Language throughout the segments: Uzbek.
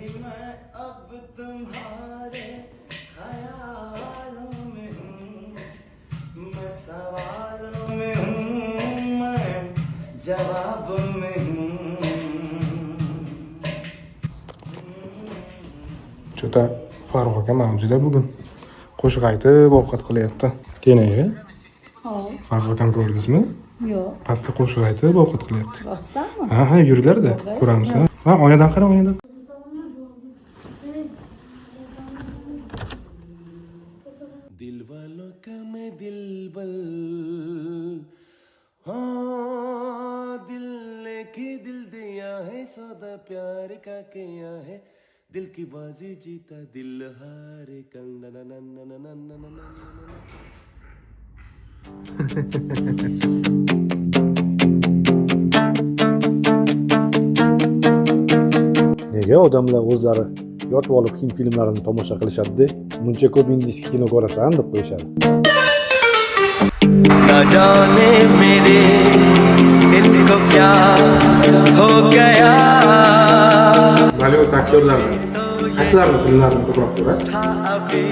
नहीं मैं अब तुम्हारे ख्यालों में हूँ, मैं सवालों में हूँ, मैं जवाब में हूँ. Juda Farruh aka mavzuda bugun qo'shiq aytib ovqat qilyapti. Keyin Farruh akam ko'rdingizmi? Yo'q. Pastda qo'shiq aytib ovqat qilyapti. Rostdanmi? Ha, yurdilarda ko'ramiz. Ha, oynadan qara, oynadan. दिल वालों का मैं दिलबल, हाँ दिल ने की दिल दिया है, सौदा प्यार का किया है, दिल की बाजी जीता दिल हारे कंग ना ना ना ना ना ना ना ना. Nega odamlar o'zlari yotib olib hind filmlarini tomosha qilishadi? Muncha ko'p indiyskiy kino ko'rasan deb qo'yishadi. ना जाने मेरे दिल को क्या हो गया. Bollywood aktyorlarni qaysilarini tillarini ko'proq ko'rasiz? अभी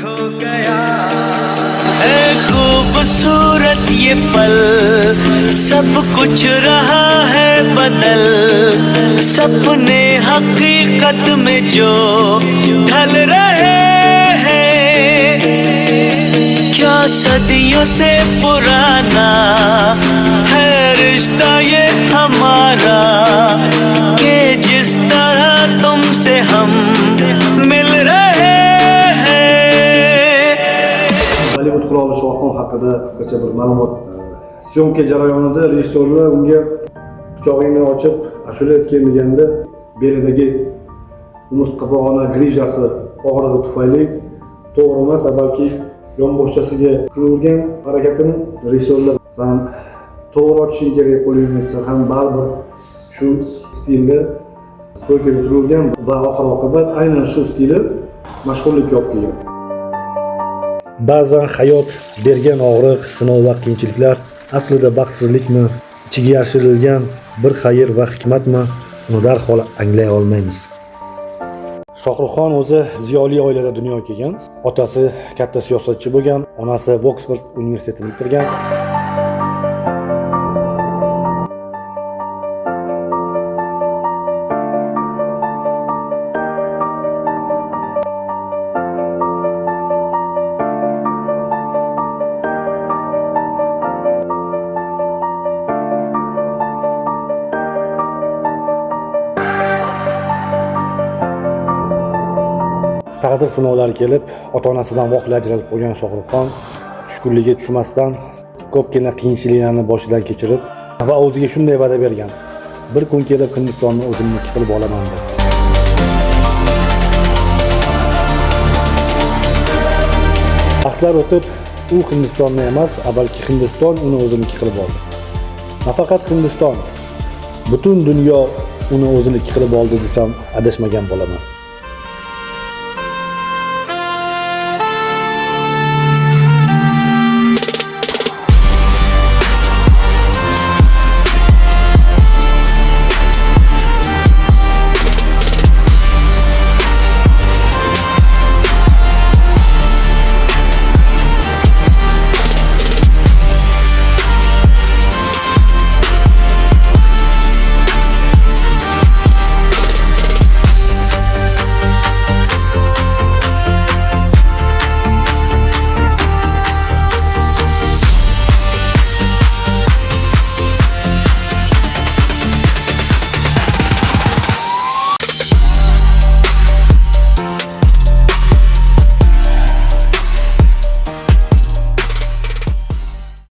हो गया. खूबसूरत ये पल, सब कुछ रहा है बदल, सपने हकीकत में जो ढल रहे हैं, क्या सदियों से पुराना है रिश्ता ये हमारा, कि जिस तरह तुमसे हम मिल रहे हैं. Bollivud qiroli Shohruh haqida qisqacha bir ma'lumot. Syomka jarayonida rejissyorlar unga quchog'ingni ochib ashula aytgan deganda belidagi umurtqa pog'ona grijasi og'rig'i tufayli to'g'ri emas, balki yonboshchasiga qilavergan harakatini rejissyorlar ham to'g'ri ochishing kerak qo'lingni desa ham baribir shu stilda stoykaga turavergan va oxir-oqibat aynan shu stili mashhurlikka olib kelgan. Ba'zan hayot bergan og'riq, sinov va qiyinchiliklar aslida baxtsizlikmi, ichiga yashirilgan bir xayr va hikmatmi, uni darhol anglay olmaymiz. Shohruxxon o'zi ziyoli oilada dunyoga kelgan. Otasi katta siyosatchi bo'lgan, onasi Oksford universitetini bitirgan. Taqdir sinovlari kelib, ota-onasidan voqea ajralib qolgan Shohruxxon tushkunlikka tushmasdan ko'pgina qiyinchiliklarni boshidan kechirib va o'ziga shunday va'da bergan: bir kun kelib Hindistonni o'zimniki qilib olaman deb. Vaqtlar o'tib, u Hindistonni emas, balki Hindiston uni o'ziniki qilib oldi. Nafaqat Hindiston, butun dunyo uni o'ziniki qilib oldi desam adashmagan bo'laman.